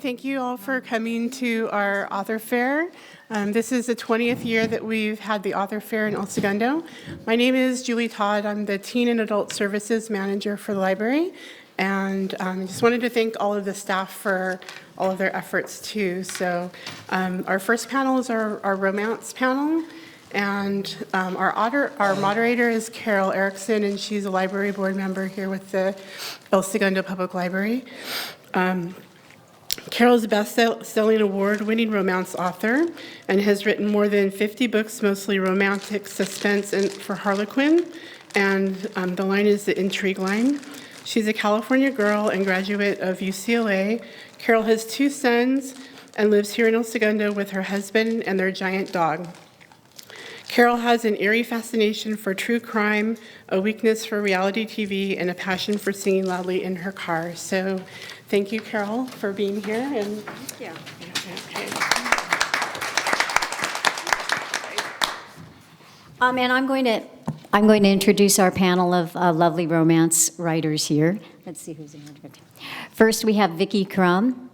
thank you all for coming to our author fair. This is the 20th year that we've had the author fair in El Segundo. My name is Julie Todd. I'm the Teen and Adult Services Manager for the library. And I just wanted to thank all of the staff for all of their efforts too. So our first panel is our romance panel. And our moderator is Carol Ericson, and she's a library board member here with the El Segundo Public Library. Carol is a best-selling award-winning romance author and has written more than 50 books, mostly romantic, suspense, and for Harlequin. And the line is the intrigue line. She's a California girl and graduate of UCLA. Carol has 2 sons and lives here in El Segundo with her husband and their giant dog. Carol has an eerie fascination for true crime, a weakness for reality TV, and a passion for singing loudly in her car. So thank you, Carol, for being here. And thank you. And I'm going to introduce our panel of lovely romance writers here. Let's see who's in here. First, we have Vicki Crum.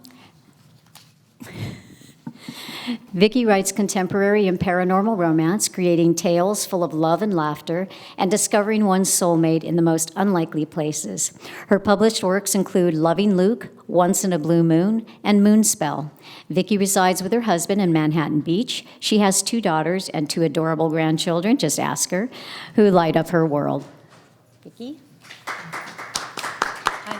Vicki writes contemporary and paranormal romance, creating tales full of love and laughter, and discovering one's soulmate in the most unlikely places. Her published works include Loving Luke, Once in a Blue Moon, and Moonspell. Vicki resides with her husband in Manhattan Beach. She has 2 daughters and 2 adorable grandchildren, just ask her, who light up her world. Vicki? Hi.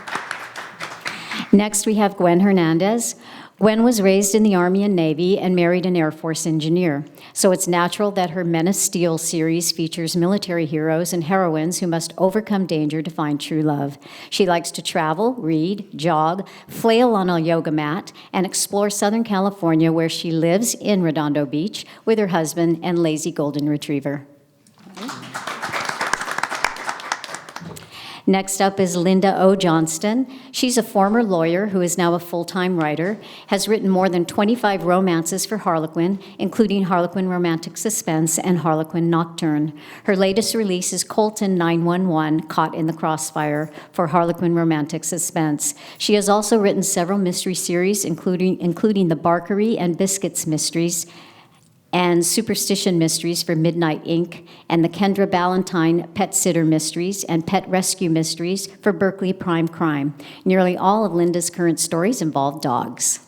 Next, we have Gwen Hernandez. Gwen was raised in the Army and Navy and married an Air Force engineer, so it's natural that her Men of Steel series features military heroes and heroines who must overcome danger to find true love. She likes to travel, read, jog, flail on a yoga mat, and explore Southern California, where she lives in Redondo Beach with her husband and lazy golden retriever. Next up is Linda O. Johnston. She's a former lawyer who is now a full-time writer, has written more than 25 romances for Harlequin, including Harlequin Romantic Suspense and Harlequin Nocturne. Her latest release is Colton 911, Caught in the Crossfire, for Harlequin Romantic Suspense. She has also written several mystery series, including the Barkery and Biscuits mysteries, and Superstition Mysteries for Midnight Inc., and the Kendra Ballantyne Pet Sitter Mysteries and Pet Rescue Mysteries for Berkeley Prime Crime. Nearly all of Linda's current stories involve dogs.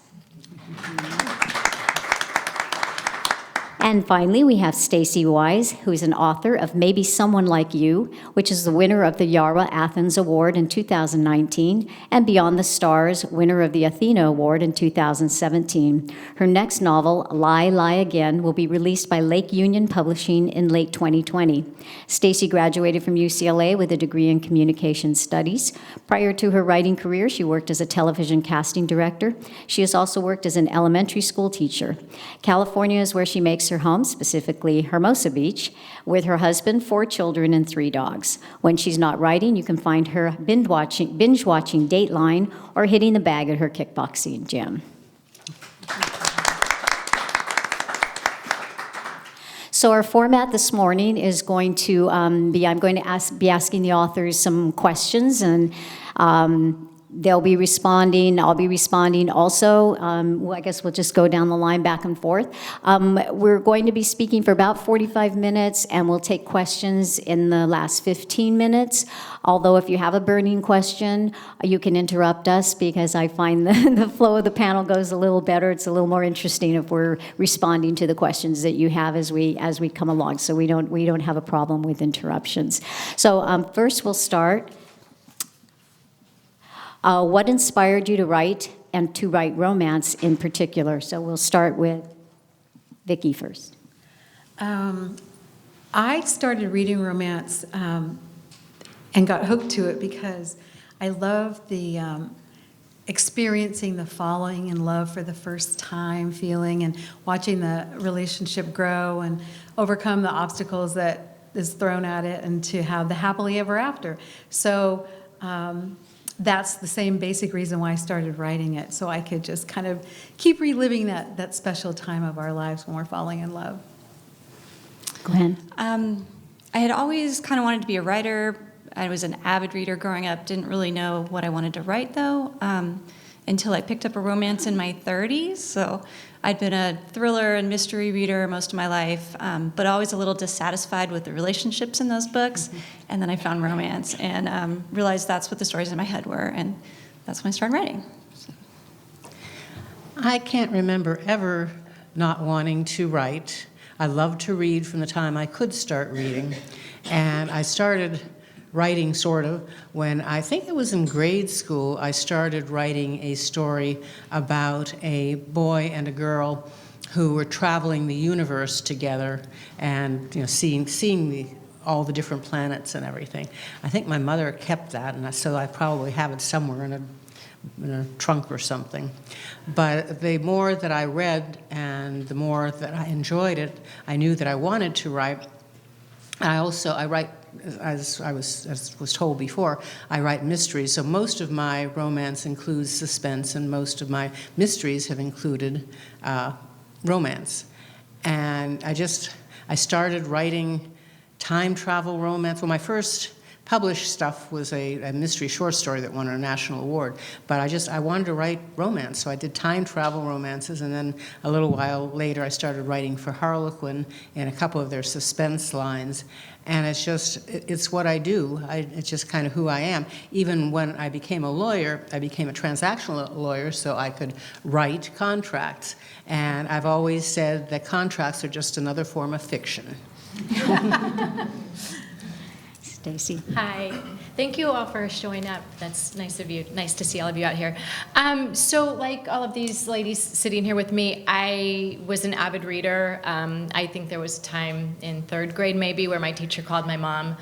And finally, we have Stacy Wise, who is an author of Maybe Someone Like You, which is the winner of the Yara Athens Award in 2019, and Beyond the Stars, winner of the Athena Award in 2017. Her next novel, Lie, Lie Again, will be released by Lake Union Publishing in late 2020. Stacy graduated from UCLA with a degree in communication studies. Prior to her writing career, she worked as a television casting director. She has also worked as an elementary school teacher. California is where she makes her home, specifically Hermosa Beach, with her husband, 4 children, and 3 dogs. When she's not writing, you can find her binge watching Dateline or hitting the bag at her kickboxing gym. So our format this morning is going to be, I'm going to be asking the authors some questions, and they'll be responding. I'll be responding also. I guess we'll just go down the line back and forth. We're going to be speaking for about 45 minutes, and we'll take questions in the last 15 minutes. Although if you have a burning question, you can interrupt us, because I find the flow of the panel goes a little better. It's a little more interesting if we're responding to the questions that you have as we come along. So we don't have a problem with interruptions. So first we'll start. What inspired you to write, and to write romance in particular? So we'll start with Vicki first. I started reading romance and got hooked to it because I love the experiencing the falling in love for the first time feeling, and watching the relationship grow and overcome the obstacles that is thrown at it, and to have the happily ever after. So that's the same basic reason why I started writing it, so I could just kind of keep reliving that special time of our lives when we're falling in love. Gwen? I had always kind of wanted to be a writer. I was an avid reader growing up, didn't really know what I wanted to write, though. until I picked up a romance in my 30s. So I'd been a thriller and mystery reader most of my life, but always a little dissatisfied with the relationships in those books. And then I found romance and realized that's what the stories in my head were, and that's when I started writing. So. I can't remember ever not wanting to write. I loved to read from the time I could start reading, and I started writing sort of when I think it was in grade school. I started writing a story about a boy and a girl who were traveling the universe together and seeing all the different planets and everything. I think my mother kept that, and so I probably have it somewhere in a trunk or something. But the more that I read and the more that I enjoyed it, I knew that I wanted to write. I write, as was told before, I write mysteries. So most of my romance includes suspense, and most of my mysteries have included romance. And I started writing time travel romance. Well, my first published stuff was a mystery short story that won a national award, but I wanted to write romance, so I did time travel romances, and then a little while later I started writing for Harlequin in a couple of their suspense lines, and it's what I do. It's just kind of who I am. Even when I became a lawyer, I became a transactional lawyer, so I could write contracts, and I've always said that contracts are just another form of fiction. Stacy. Hi. Thank you all for showing up. That's nice of you. Nice to see all of you out here. So like all of these ladies sitting here with me, I was an avid reader. I think there was a time in 3rd grade maybe where my teacher called my mom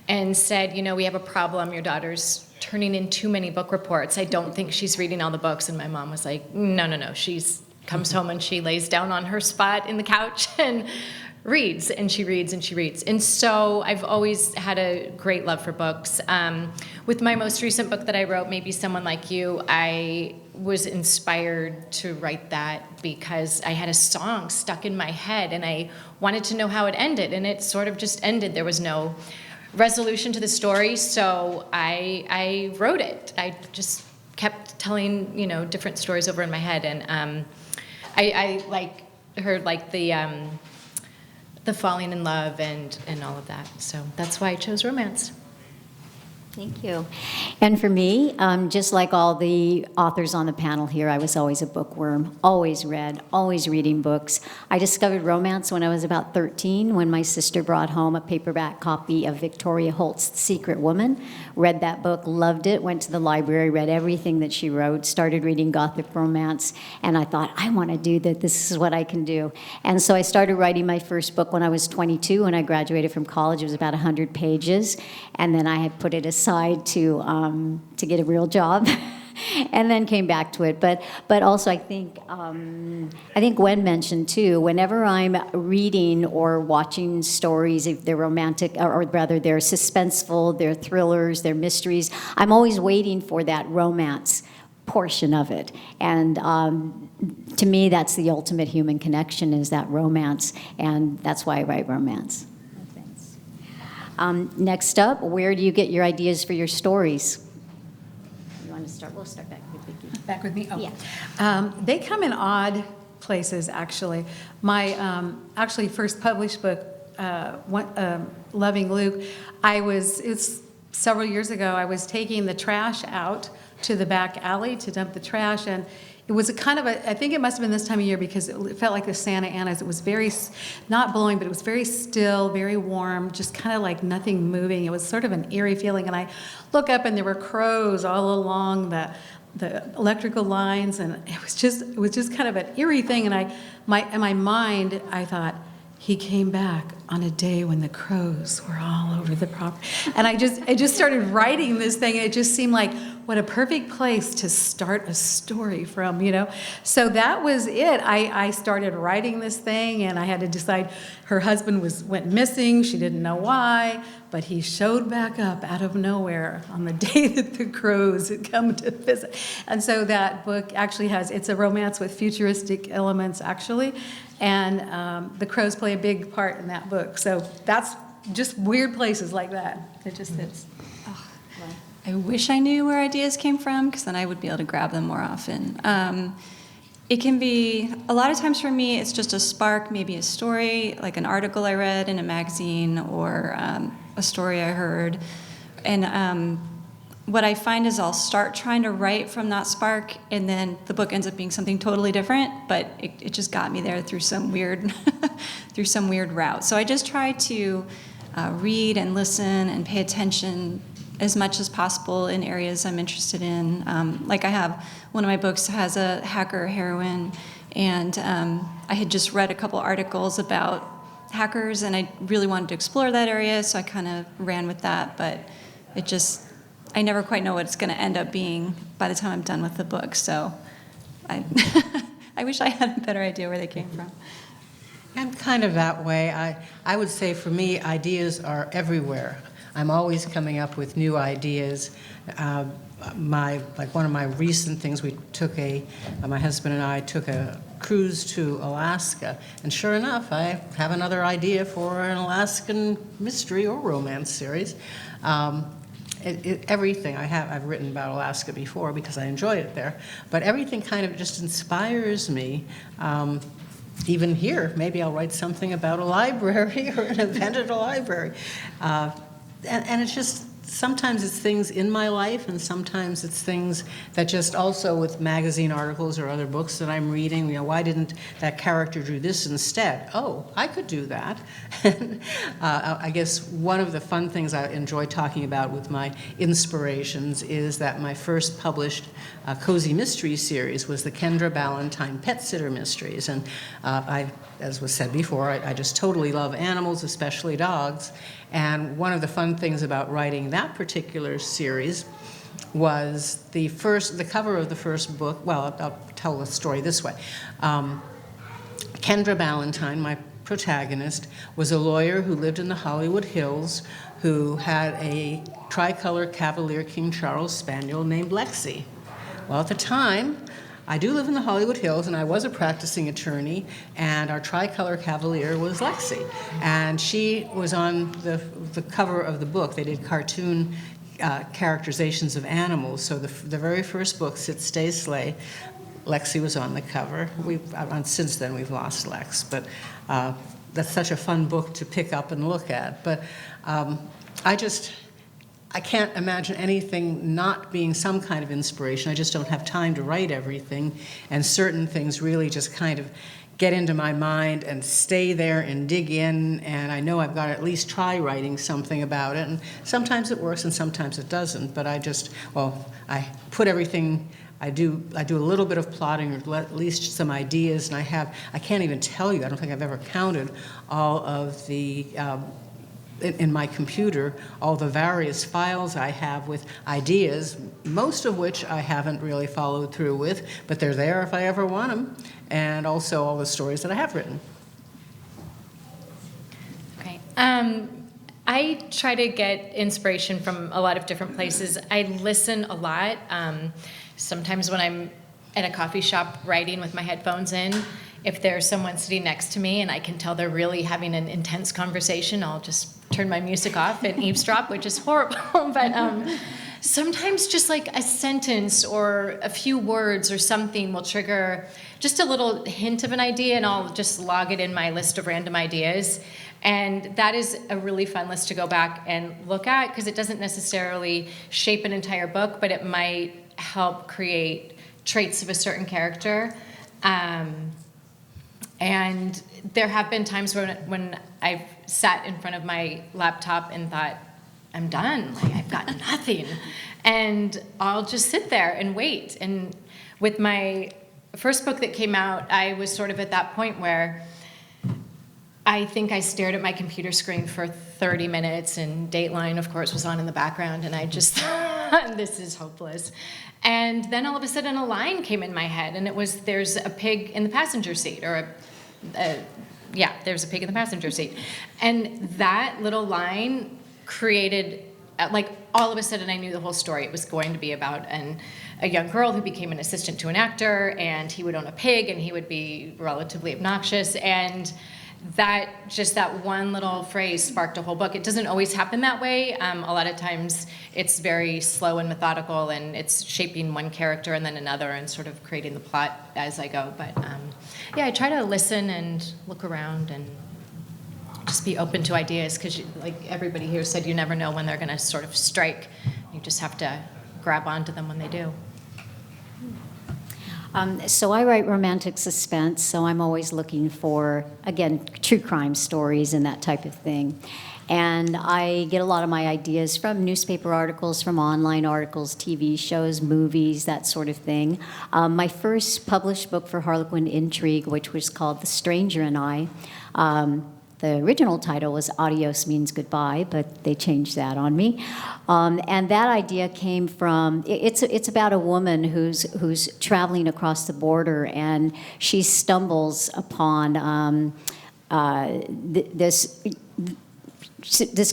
and said, we have a problem. Your daughter's turning in too many book reports. I don't think she's reading all the books. And my mom was like, no. She's comes home and she lays down on her spot in the couch and reads, and she reads, and she reads. And so I've always had a great love for books. With my most recent book that I wrote, Maybe Someone Like You, I was inspired to write that because I had a song stuck in my head, and I wanted to know how it ended, and it sort of just ended. There was no resolution to the story, so I wrote it. I just kept telling, different stories over in my head, and I heard the falling in love and all of that. So that's why I chose romance. Thank you. And for me, just like all the authors on the panel here, I was always a bookworm, always read, always reading books. I discovered romance when I was about 13, when my sister brought home a paperback copy of Victoria Holt's The Secret Woman. Read that book, loved it, went to the library, read everything that she wrote, started reading Gothic romance, and I thought, I want to do that. This is what I can do. And so I started writing my first book when I was 22. When I graduated from college, it was about 100 pages, and then I had put it aside to get a real job, and then came back to it. But also I think Gwen mentioned too, whenever I'm reading or watching stories, if they're romantic, or rather they're suspenseful, they're thrillers, they're mysteries, I'm always waiting for that romance portion of it. And to me, that's the ultimate human connection, is that romance, and that's why I write romance. Next up, where do you get your ideas for your stories? You want to start? We'll start back with Vicki. Back with me? Oh. Yeah. They come in odd places, actually. My first published book, Loving Luke, it's several years ago. I was taking the trash out to the back alley to dump the trash, and it was I think it must have been this time of year because it felt like the Santa Anas. It was very, not blowing, but it was very still, very warm, just kind of like nothing moving. It was sort of an eerie feeling, and I look up and there were crows all along the electrical lines, and it was just kind of an eerie thing. And in my mind, I thought, he came back on a day when the crows were all over the property. And I just started writing this thing, and it just seemed like, what a perfect place to start a story from, So that was it. I started writing this thing, and I had to decide. Her husband went missing. She didn't know why, but he showed back up out of nowhere on the day that the crows had come to visit. And so that book actually it's a romance with futuristic elements, actually. And the crows play a big part in that book. So that's just weird places like that. It just is. I wish I knew where ideas came from, because then I would be able to grab them more often. It can be, a lot of times for me, it's just a spark, maybe a story, like an article I read in a magazine or a story I heard. And what I find is I'll start trying to write from that spark, and then the book ends up being something totally different, but it just got me there through some weird, through some weird route. So I just try to read and listen and pay attention as much as possible in areas I'm interested in. Like I have, one of my books has a hacker heroine, and I had just read a couple articles about hackers, and I really wanted to explore that area, so I kind of ran with that, but it just, I never quite know what it's going to end up being by the time I'm done with the book, so I, I wish I had a better idea where they came from. I'm kind of that way. I would say for me, ideas are everywhere. I'm always coming up with new ideas. One of my recent things, my husband and I took a cruise to Alaska, and sure enough, I have another idea for an Alaskan mystery or romance series. Everything I've written about Alaska before because I enjoy it there, but everything kind of just inspires me. Even here, maybe I'll write something about a library or an event at a library. And it's just, sometimes it's things in my life, and sometimes it's things that just also with magazine articles or other books that I'm reading, why didn't that character do this instead? Oh, I could do that. I guess one of the fun things I enjoy talking about with my inspirations is that my first published cozy mystery series was the Kendra Ballantyne Pet Sitter Mysteries. And as was said before, I just totally love animals, especially dogs. And one of the fun things about writing that particular series was the cover of the first book. Well, I'll tell the story this way. Kendra Ballantyne, my protagonist, was a lawyer who lived in the Hollywood Hills who had a tricolor Cavalier King Charles Spaniel named Lexi. Well, at the time, I do live in the Hollywood Hills, and I was a practicing attorney, and our tricolor Cavalier was Lexi. And she was on the cover of the book. They did cartoon characterizations of animals. So the very first book, Sit, Stay, Slay, Lexi was on the cover. Since then, we've lost Lex, but that's such a fun book to pick up and look at. But I can't imagine anything not being some kind of inspiration. I just don't have time to write everything, and certain things really just kind of get into my mind and stay there and dig in, and I know I've got to at least try writing something about it, and sometimes it works and sometimes it doesn't, but I put everything, I do a little bit of plotting or at least some ideas, and I can't even tell you, I don't think I've ever counted all of the in my computer, all the various files I have with ideas, most of which I haven't really followed through with, but they're there if I ever want them, and also all the stories that I have written. Okay. I try to get inspiration from a lot of different places. I listen a lot. Sometimes when I'm at a coffee shop writing with my headphones in, if there's someone sitting next to me and I can tell they're really having an intense conversation, I'll just turn my music off and eavesdrop, which is horrible. But sometimes just like a sentence or a few words or something will trigger just a little hint of an idea, and I'll just log it in my list of random ideas. And that is a really fun list to go back and look at, because it doesn't necessarily shape an entire book, but it might help create traits of a certain character. And there have been times when I've sat in front of my laptop and thought, I'm done, like I've got nothing. And I'll just sit there and wait. And with my first book that came out, I was sort of at that point where I think I stared at my computer screen for 30 minutes, and Dateline, of course, was on in the background, and I just thought, this is hopeless. And then all of a sudden a line came in my head, and it was, there's a pig in the passenger seat, or there's a pig in the passenger seat. And that little line created, like, all of a sudden I knew the whole story. It was going to be about a young girl who became an assistant to an actor, and he would own a pig, and he would be relatively obnoxious. And that one little phrase sparked a whole book. It doesn't always happen that way. A lot of times it's very slow and methodical, and it's shaping one character and then another and sort of creating the plot as I go. But yeah, I try to listen and look around and just be open to ideas, because like everybody here said, you never know when they're going to sort of strike. You just have to grab onto them when they do. So I write romantic suspense, so I'm always looking for, again, true crime stories and that type of thing. And I get a lot of my ideas from newspaper articles, from online articles, TV shows, movies, that sort of thing. My first published book for Harlequin Intrigue, which was called The Stranger and I, the original title was Adios Means Goodbye, but they changed that on me. And that idea came from, it's about a woman who's traveling across the border, and she stumbles upon this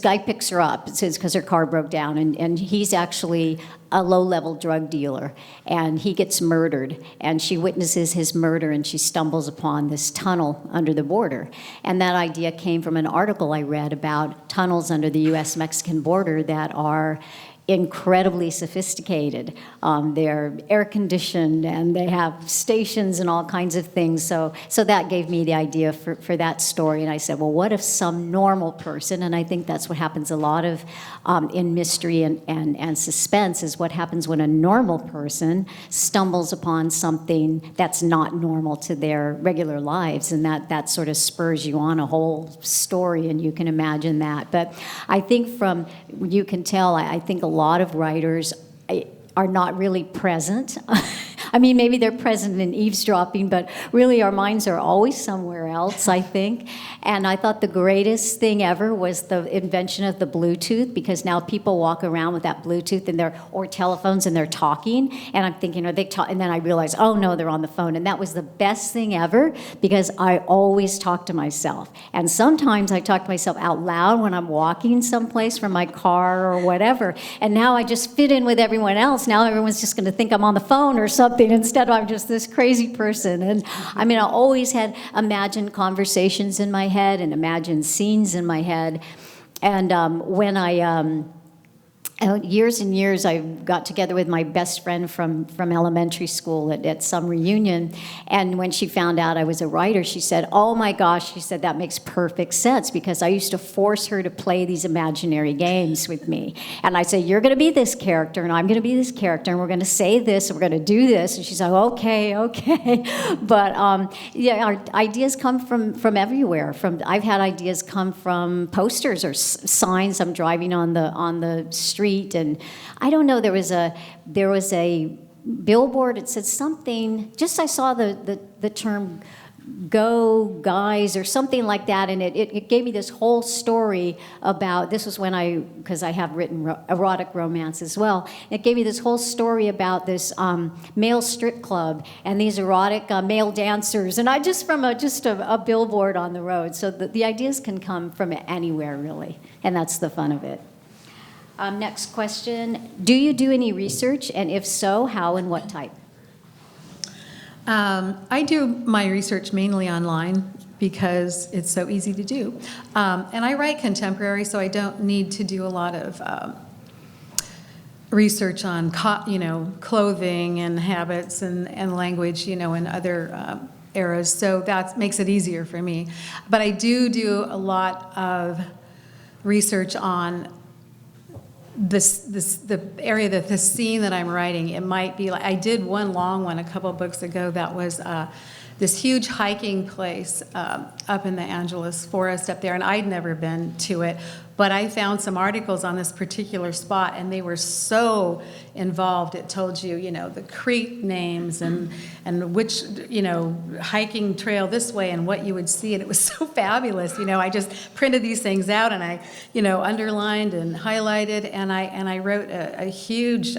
guy picks her up, because her car broke down, and he's actually a low-level drug dealer, and he gets murdered, and she witnesses his murder, and she stumbles upon this tunnel under the border. And that idea came from an article I read about tunnels under the U.S.-Mexican border that are incredibly sophisticated. They're air-conditioned, and they have stations and all kinds of things. So that gave me the idea for that story. And I said, well, what if some normal person, and I think that's what happens a lot of in mystery and suspense, is what happens when a normal person stumbles upon something that's not normal to their regular lives, and that sort of spurs you on a whole story, and you can imagine that. But I think you can tell, I think a lot of writers are not really present. I mean, maybe they're present in eavesdropping, but really our minds are always somewhere else, I think. And I thought the greatest thing ever was the invention of the Bluetooth, because now people walk around with that Bluetooth or telephones, and they're talking. And I'm thinking, are they talking? And then I realize, oh no, they're on the phone. And that was the best thing ever, because I always talk to myself. And sometimes I talk to myself out loud when I'm walking someplace from my car or whatever. And now I just fit in with everyone else. Now everyone's just going to think I'm on the phone or something, instead I'm just this crazy person. And I mean, I always had imagined conversations in my head and imagined scenes in my head. And when years and years, I got together with my best friend from elementary school at some reunion, and when she found out I was a writer, she said, oh my gosh, she said, that makes perfect sense, because I used to force her to play these imaginary games with me. And I say, you're going to be this character, and I'm going to be this character, and we're going to say this, and we're going to do this. And she's like, okay. But yeah, our ideas come from everywhere. I've had ideas come from posters or signs I'm driving on the street. And I don't know, there was a billboard, it said something, just I saw the term go guys or something like that, and it gave me this whole story about, this was when because I have written erotic romance as well, it gave me this whole story about this male strip club and these erotic male dancers, and I just from a billboard on the road. So the ideas can come from anywhere, really, and that's the fun of it. Next question. Do you do any research? And if so, how and what type? I do my research mainly online because it's so easy to do. And I write contemporary, so I don't need to do a lot of research on clothing and habits and language, in other eras. So that makes it easier for me. But I do a lot of research on the area the scene that I'm writing. It might be like, I did one long one a couple books ago that was this huge hiking place up in the Angeles forest up there, and I'd never been to it, but I found some articles on this particular spot, and they were so involved. It told you, the creek names and which, hiking trail this way and what you would see, and it was so fabulous. I just printed these things out, and I, underlined and highlighted, and I wrote a huge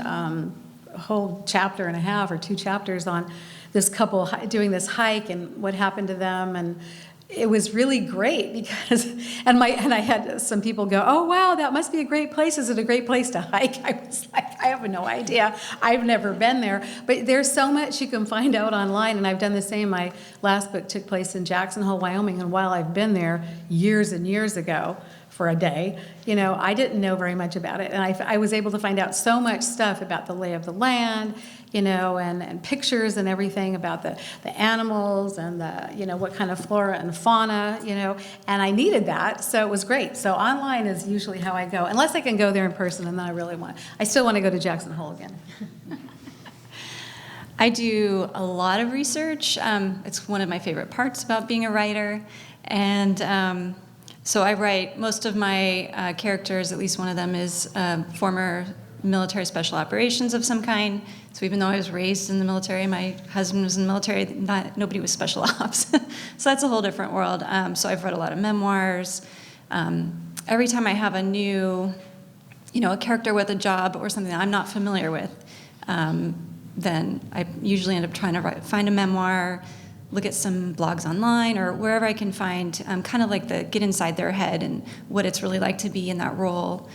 whole chapter and a half or 2 chapters on this couple doing this hike and what happened to them, it was really great because, and I had some people go, oh, wow, that must be a great place. Is it a great place to hike? I was like, I have no idea. I've never been there. But there's so much you can find out online, and I've done the same. My last book took place in Jackson Hole, Wyoming, and while I've been there years and years ago for a day, I didn't know very much about it. And I was able to find out so much stuff about the lay of the land, and pictures and everything about the animals and what kind of flora and fauna, and I needed that, so it was great. So online is usually how I go, unless I can go there in person, and then I still want to go to Jackson Hole again. I do a lot of research. It's one of my favorite parts about being a writer, and so I write most of my characters, at least one of them is former military special operations of some kind. So even though I was raised in the military, my husband was in the military, nobody was special ops. So that's a whole different world. So I've read a lot of memoirs. Every time I have a new, a character with a job or something that I'm not familiar with, then I usually end up trying to find a memoir, look at some blogs online or wherever I can find kind of like get inside their head and what it's really like to be in that role.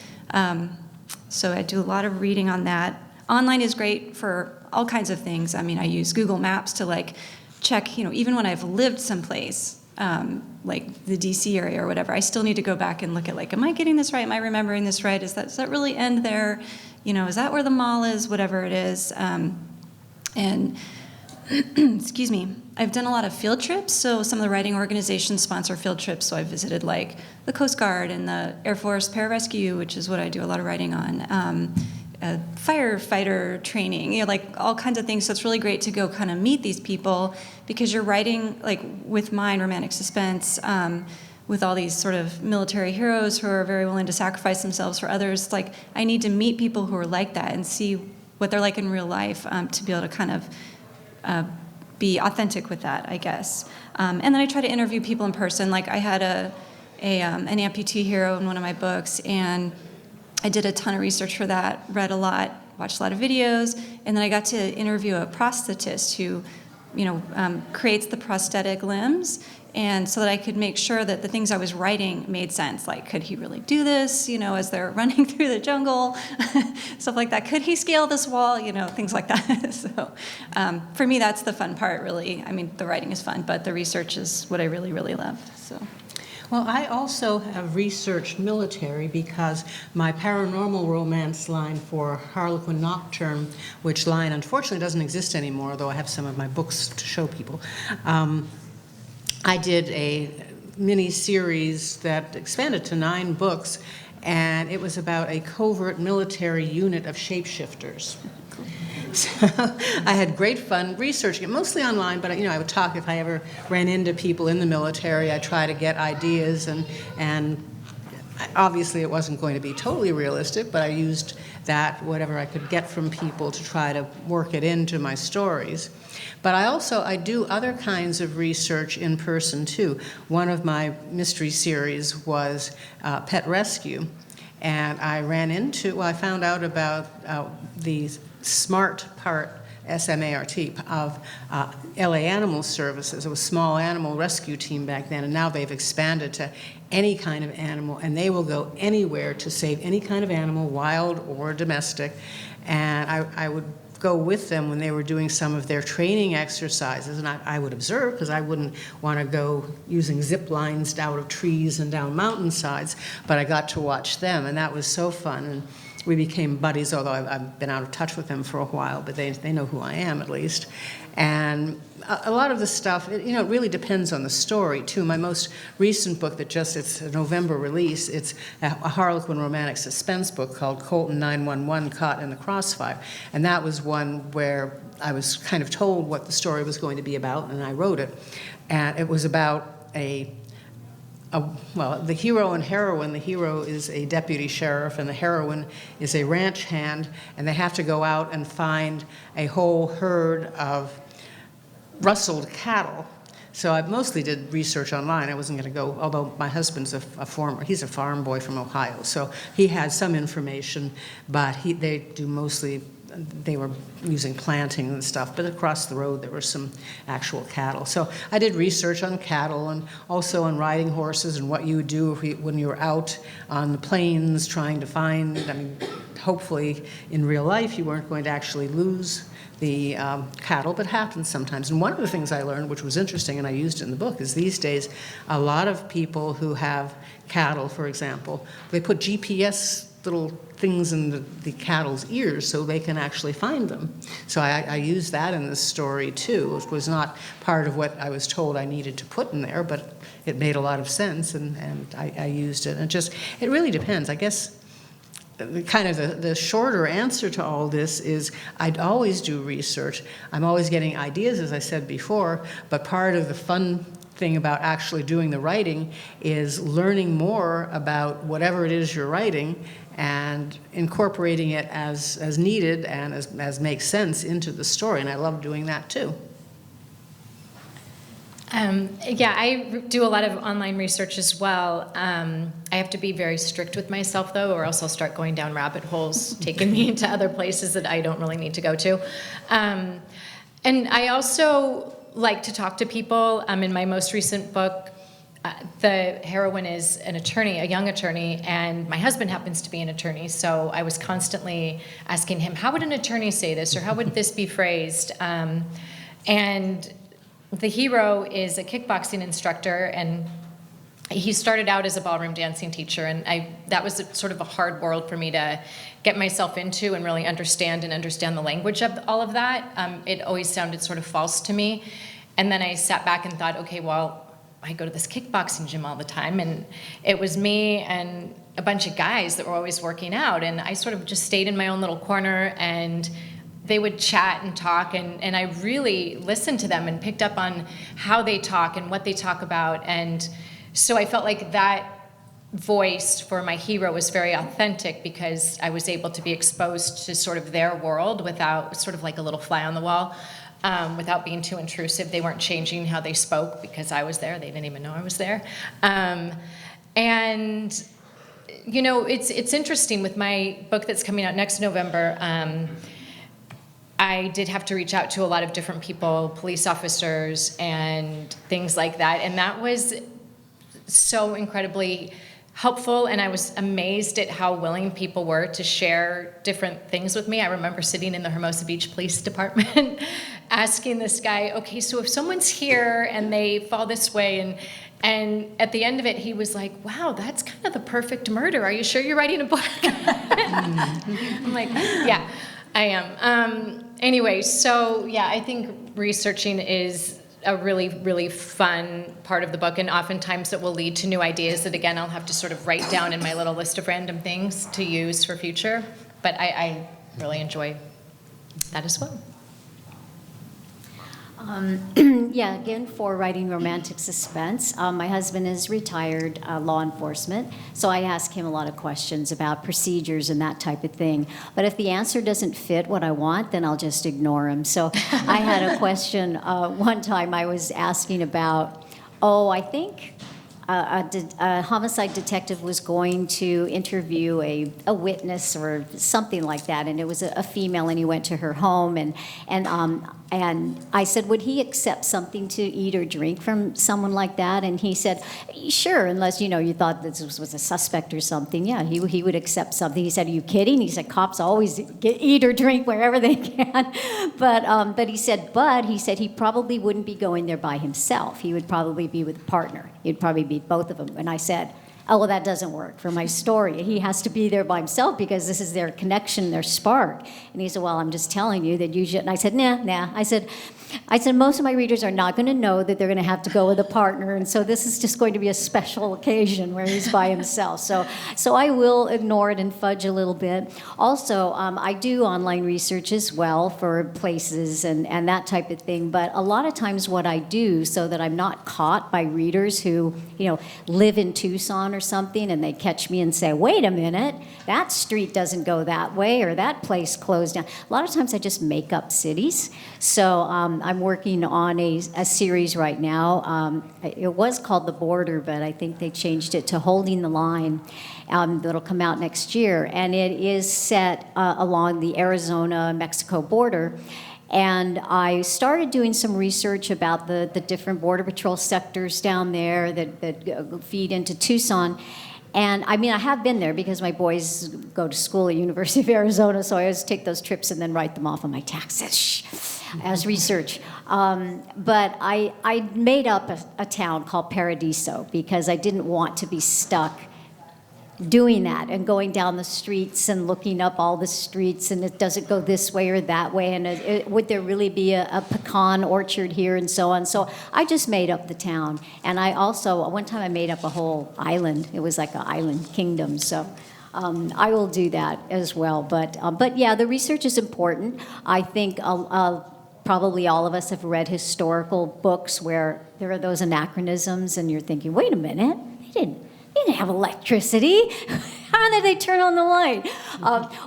So I do a lot of reading on that. Online is great for all kinds of things. I mean, I use Google Maps to check, even when I've lived someplace, like the DC area or whatever, I still need to go back and look at am I getting this right? Am I remembering this right? Does that really end there? Is that where the mall is? Whatever it is. And excuse me, I've done a lot of field trips. So some of the writing organizations sponsor field trips. So I visited the Coast Guard and the Air Force Pararescue, which is what I do a lot of writing on. Firefighter training, all kinds of things. So it's really great to go kind of meet these people because you're writing with mine, romantic suspense, with all these sort of military heroes who are very willing to sacrifice themselves for others. I need to meet people who are like that and see what they're like in real life to be able to kind of be authentic with that, I guess. And then I try to interview people in person. I had an amputee hero in one of my books, and I did a ton of research for that, read a lot, watched a lot of videos, and then I got to interview a prosthetist who, creates the prosthetic limbs, and so that I could make sure that the things I was writing made sense. Could he really do this, as they're running through the jungle, stuff like that. Could he scale this wall, things like that. So for me, that's the fun part, really. I mean, the writing is fun, but the research is what I really, really love, so. Well, I also have researched military because my paranormal romance line for Harlequin Nocturne, which line unfortunately doesn't exist anymore, though I have some of my books to show people, I did a mini-series that expanded to 9 books, and it was about a covert military unit of shapeshifters. So I had great fun researching it, mostly online, but I would talk if I ever ran into people in the military. I'd try to get ideas, and obviously it wasn't going to be totally realistic, but I used that, whatever I could get from people, to try to work it into my stories. But I do other kinds of research in person too. One of my mystery series was Pet Rescue, and I found out about the SMART part, S-M-A-R-T, of LA Animal Services. It was a small animal rescue team back then, and now they've expanded to any kind of animal, and they will go anywhere to save any kind of animal, wild or domestic. And I would go with them when they were doing some of their training exercises, and I would observe, because I wouldn't want to go using zip lines out of trees and down mountainsides, but I got to watch them, and that was so fun. And we became buddies, although I've been out of touch with them for a while, but they know who I am, at least. And a lot of the stuff, it really depends on the story, too. My most recent book it's a November release, it's a Harlequin romantic suspense book called Colton 911, Caught in the Crossfire. And that was one where I was kind of told what the story was going to be about, and I wrote it. And it was about the hero and heroine. The hero is a deputy sheriff, and the heroine is a ranch hand, and they have to go out and find a whole herd of rustled cattle. So I mostly did research online. I wasn't going to go, although my husband's he's a farm boy from Ohio, so he had some information, but they do mostly they were using planting and stuff, but across the road there were some actual cattle. So I did research on cattle and also on riding horses and what you would do when you were out on the plains trying to find, I mean, hopefully in real life you weren't going to actually lose the cattle, but happens sometimes. And one of the things I learned, which was interesting, and I used it in the book, is these days a lot of people who have cattle, for example, they put GPS little things in the cattle's ears so they can actually find them. So I used that in this story too. It was not part of what I was told I needed to put in there, but it made a lot of sense, and I used it. And it really depends. I guess kind of the shorter answer to all this is I'd always do research. I'm always getting ideas, as I said before, but part of the fun thing about actually doing the writing is learning more about whatever it is you're writing and incorporating it as needed and as makes sense into the story. And I love doing that too. Yeah, I do a lot of online research as well. I have to be very strict with myself, though, or else I'll start going down rabbit holes, taking me into other places that I don't really need to go to. And I also like to talk to people. In my most recent book, the heroine is an attorney, a young attorney, and my husband happens to be an attorney, so I was constantly asking him, how would an attorney say this, or how would this be phrased? And the hero is a kickboxing instructor, and he started out as a ballroom dancing teacher, and that was sort of a hard world for me to get myself into and really understand the language of all of that. It always sounded sort of false to me. And then I sat back and thought, okay, well, I go to this kickboxing gym all the time, and it was me and a bunch of guys that were always working out, and I sort of just stayed in my own little corner, and they would chat and talk, and I really listened to them and picked up on how they talk and what they talk about. And so I felt like that voice for my hero was very authentic because I was able to be exposed to sort of their world without, sort of like a little fly on the wall, without being too intrusive. They weren't changing how they spoke because I was there. They didn't even know I was there. And, you know, it's interesting with my book that's coming out next November. I did have to reach out to a lot of different people, police officers and things like that. And that was so incredibly helpful, and I was amazed at how willing people were to share different things with me. I remember sitting in the Hermosa Beach Police Department asking this guy, okay, so if someone's here and they fall this way, and at the end of it, he was like, wow, that's kind of the perfect murder. Are you sure you're writing a book? I'm like, yeah, I am. Anyway, so yeah, I think researching is a really, really fun part of the book, and oftentimes it will lead to new ideas that, again, I'll have to sort of write down in my little list of random things to use for future. But I really enjoy that as well. Yeah, again, for writing romantic suspense, my husband is retired law enforcement, so I ask him a lot of questions about procedures and that type of thing. But if the answer doesn't fit what I want, then I'll just ignore him. So I had a question one time I was asking about, I think a homicide detective was going to interview a witness or something like that, and it was a female, and he went to her home, and I said, would he accept something to eat or drink from someone like that? And he said, sure, unless, you thought this was a suspect or something. Yeah, he would accept something. He said, are you kidding? He said, cops always eat or drink wherever they can. But he said he probably wouldn't be going there by himself. He would probably be with a partner. He'd probably be both of them. And I said, oh, well, that doesn't work for my story. He has to be there by himself because this is their connection, their spark. And he said, well, I'm just telling you that you should. And I said, nah. I said, most of my readers are not going to know that they're going to have to go with a partner. And so this is just going to be a special occasion where he's by himself. So I will ignore it and fudge a little bit. Also, I do online research as well for places and that type of thing. But a lot of times what I do so that I'm not caught by readers who, live in Tucson town or something, and they catch me and say, wait a minute, that street doesn't go that way, or that place closed down. A lot of times I just make up cities. So I'm working on a series right now. It was called The Border, but I think they changed it to Holding the Line. That'll come out next year. And it is set along the Arizona-Mexico border. And I started doing some research about the different Border Patrol sectors down there that feed into Tucson. And I mean, I have been there because my boys go to school at University of Arizona, so I always take those trips and then write them off on my taxes as research. But I made up a town called Paradiso because I didn't want to be stuck doing that and going down the streets and looking up all the streets, and it doesn't go this way or that way, and would there really be a pecan orchard here and so on. So I just made up the town. And I also, one time I made up a whole island. It was like an island kingdom. So I will do that as well. But yeah, the research is important. I think probably all of us have read historical books where there are those anachronisms and you're thinking, wait a minute, they didn't have electricity. How did they turn on the light?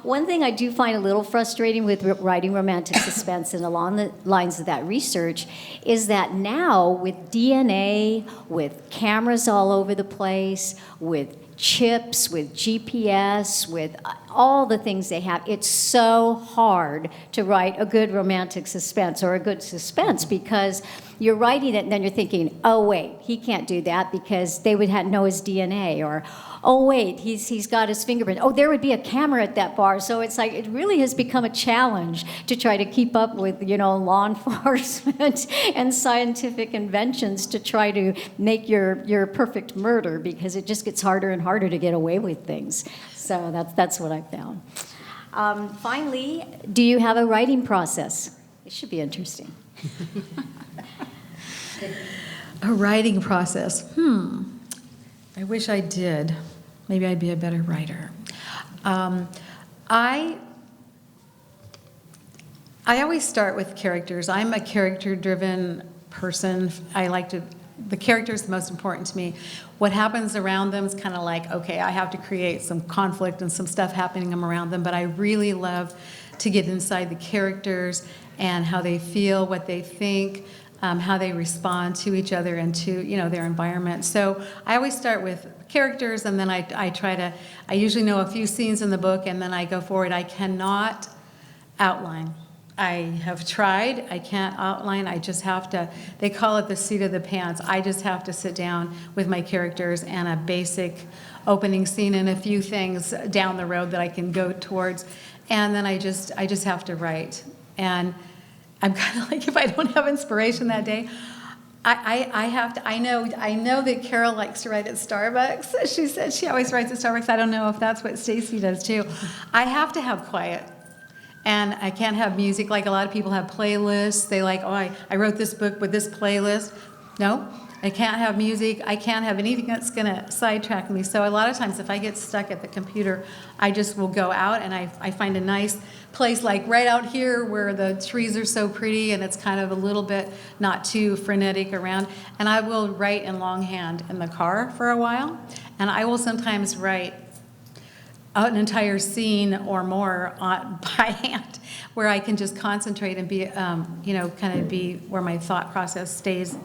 One thing I do find a little frustrating with writing romantic suspense and along the lines of that research is that now with DNA, with cameras all over the place, with chips, with GPS, with all the things they have, it's so hard to write a good romantic suspense or a good suspense because you're writing it and then you're thinking, oh wait, he can't do that because they would know his DNA, or oh wait, he's got his fingerprint. Oh, there would be a camera at that bar. So it's like it really has become a challenge to try to keep up with, law enforcement and scientific inventions to try to make your perfect murder, because it just gets harder and harder to get away with things. So that's what I found. Finally, do you have a writing process? It should be interesting. A writing process. I wish I did. Maybe I'd be a better writer. I always start with characters. I'm a character-driven person. The character is the most important to me. What happens around them is kind of like, okay, I have to create some conflict and some stuff happening around them, but I really love to get inside the characters and how they feel, what they think, how they respond to each other and to their environment. So I always start with characters, and then I usually know a few scenes in the book, and then I go forward. I cannot outline. I have tried. I can't outline. I just have to, they call it the seat of the pants. I just have to sit down with my characters and a basic opening scene and a few things down the road that I can go towards, and then I just have to write. And I'm kind of like, if I don't have inspiration that day, I have to. I know that Carol likes to write at Starbucks. She said she always writes at Starbucks. I don't know if that's what Stacy does too. I have to have quiet, and I can't have music. Like a lot of people have playlists. They like, I wrote this book with this playlist. No, I can't have music. I can't have anything that's going to sidetrack me. So a lot of times if I get stuck at the computer, I just will go out and I find a nice place like right out here where the trees are so pretty and it's kind of a little bit not too frenetic around. And I will write in longhand in the car for a while. And I will sometimes write an entire scene or more by hand where I can just concentrate and be, kind of be where my thought process stays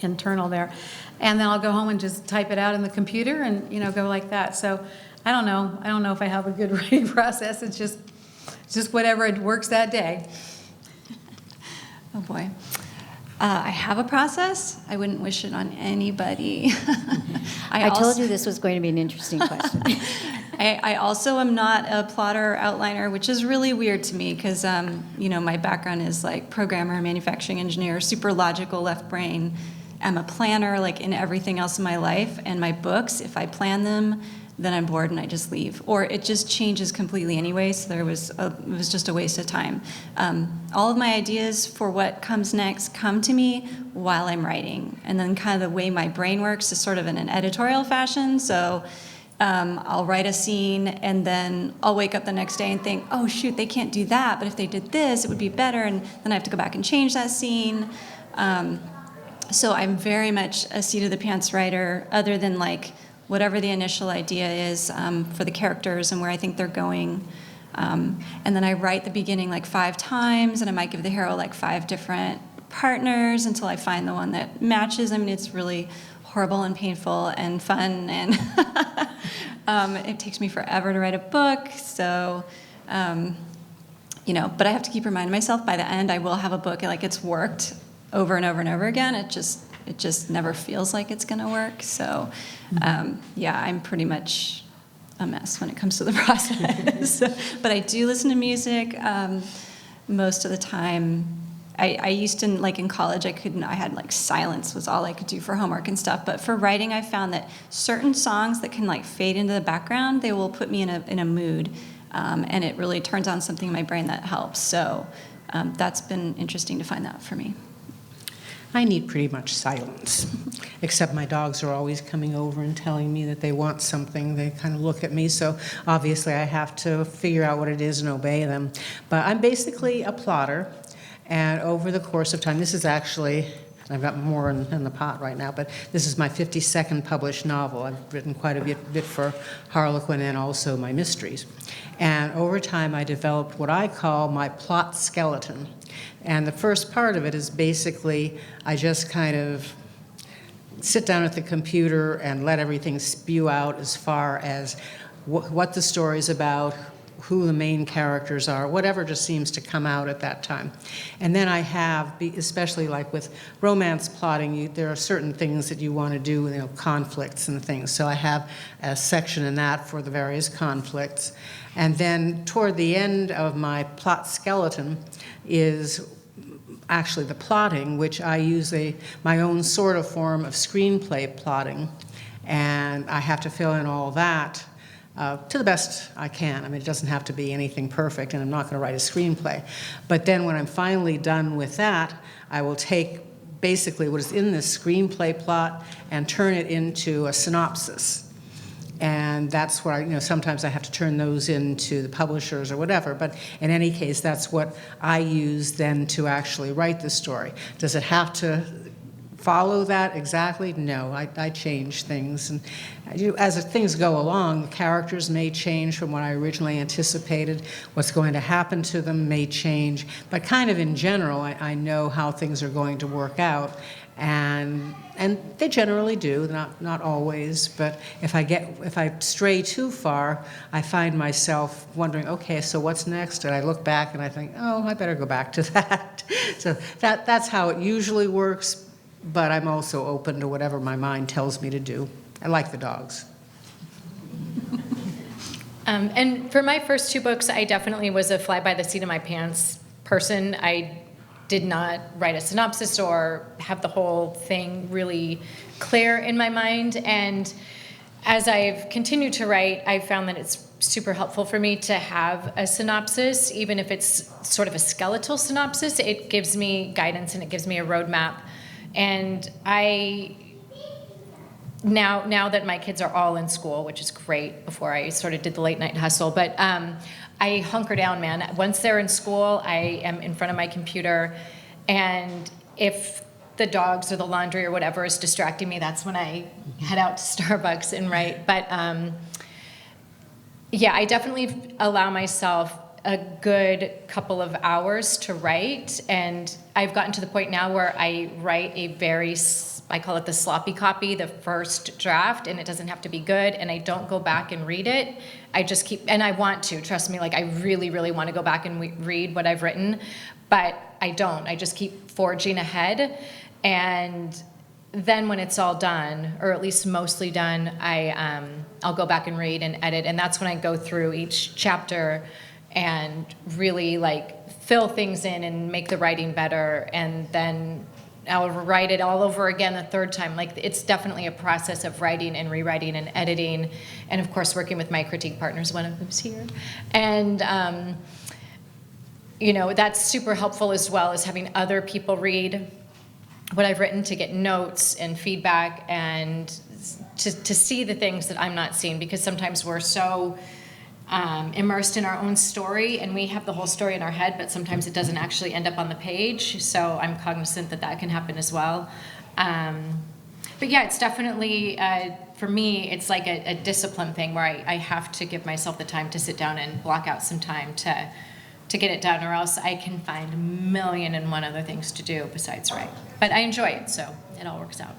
internal there. And then I'll go home and just type it out in the computer and, go like that. So I don't know if I have a good writing process. It's just whatever it works that day. Oh boy. I have a process. I wouldn't wish it on anybody. I told you this was going to be an interesting question. I also am not a plotter or outliner, which is really weird to me because, my background is like programmer, manufacturing engineer, super logical left brain. I'm a planner like in everything else in my life, and my books, if I plan them, then I'm bored and I just leave. Or it just changes completely anyway, so it was just a waste of time. All of my ideas for what comes next come to me while I'm writing. And then kind of the way my brain works is sort of in an editorial fashion. So I'll write a scene and then I'll wake up the next day and think, oh shoot, they can't do that, but if they did this, it would be better. And then I have to go back and change that scene. So I'm very much a seat of the pants writer, other than like whatever the initial idea is for the characters and where I think they're going. And then I write the beginning like 5 times, and I might give the hero like 5 different partners until I find the one that matches. I mean, it's really horrible and painful and fun, and it takes me forever to write a book. So, you know, but I have to keep reminding myself by the end I will have a book like it's worked over and over and over again. It just never feels like it's going to work. So, yeah, I'm pretty much a mess when it comes to the process. But I do listen to music most of the time. I used to, like in college, I had like silence was all I could do for homework and stuff. But for writing, I found that certain songs that can like fade into the background, they will put me in a mood. And it really turns on something in my brain that helps. So that's been interesting to find that for me. I need pretty much silence, except my dogs are always coming over and telling me that they want something. They kind of look at me, so obviously I have to figure out what it is and obey them. But I'm basically a plotter, and over the course of time, this is actually, I've got more in the pot right now, but this is my 52nd published novel. I've written quite a bit for Harlequin and also my mysteries. And over time, I developed what I call my plot skeleton. And the first part of it is basically I just kind of sit down at the computer and let everything spew out as far as what the story's about, who the main characters are, whatever just seems to come out at that time. And then I have, especially like with romance plotting, there are certain things that you want to do, you know, conflicts and things. So I have a section in that for the various conflicts. And then toward the end of my plot skeleton is actually the plotting, which I use my own sort of form of screenplay plotting. And I have to fill in all that to the best I can. I mean, it doesn't have to be anything perfect, and I'm not going to write a screenplay. But then when I'm finally done with that, I will take basically what is in this screenplay plot and turn it into a synopsis. And that's where sometimes I have to turn those into the publishers or whatever, but in any case, that's what I use then to actually write the story. Does it have to follow that exactly? No, I change things. And as things go along, the characters may change from what I originally anticipated. What's going to happen to them may change, but kind of in general, I know how things are going to work out. And they generally do, not always, but if I stray too far, I find myself wondering, okay, so what's next? And I look back and I think, oh, I better go back to that. So that's how it usually works, but I'm also open to whatever my mind tells me to do. I like the dogs. And for my first 2 books, I definitely was a fly by the seat of my pants person. I did not write a synopsis or have the whole thing really clear in my mind. And as I've continued to write, I've found that it's super helpful for me to have a synopsis, even if it's sort of a skeletal synopsis. It gives me guidance and it gives me a roadmap. And now that my kids are all in school, which is great, before I sort of did the late night hustle, but I hunker down, man. Once they're in school, I am in front of my computer, and if the dogs or the laundry or whatever is distracting me, that's when I head out to Starbucks and write. But yeah, I definitely allow myself a good couple of hours to write, and I've gotten to the point now where I write I call it the sloppy copy, the first draft, and it doesn't have to be good, and I don't go back and read it. I just keep, and I want to, trust me, like I really, really want to go back and read what I've written, but I don't. I just keep forging ahead, and then when it's all done, or at least mostly done, I'll go back and read and edit, and that's when I go through each chapter and really like fill things in and make the writing better, and then I'll write it all over again the 3rd time. Like, it's definitely a process of writing and rewriting and editing, and of course working with my critique partners, one of whom's here. And that's super helpful, as well as having other people read what I've written to get notes and feedback, and to see the things that I'm not seeing, because sometimes we're so immersed in our own story, and we have the whole story in our head, but sometimes it doesn't actually end up on the page. So I'm cognizant that can happen as well. But yeah, it's definitely for me, it's like a discipline thing where I have to give myself the time to sit down and block out some time to get it done, or else I can find a million and one other things to do besides write. But I enjoy it, so it all works out.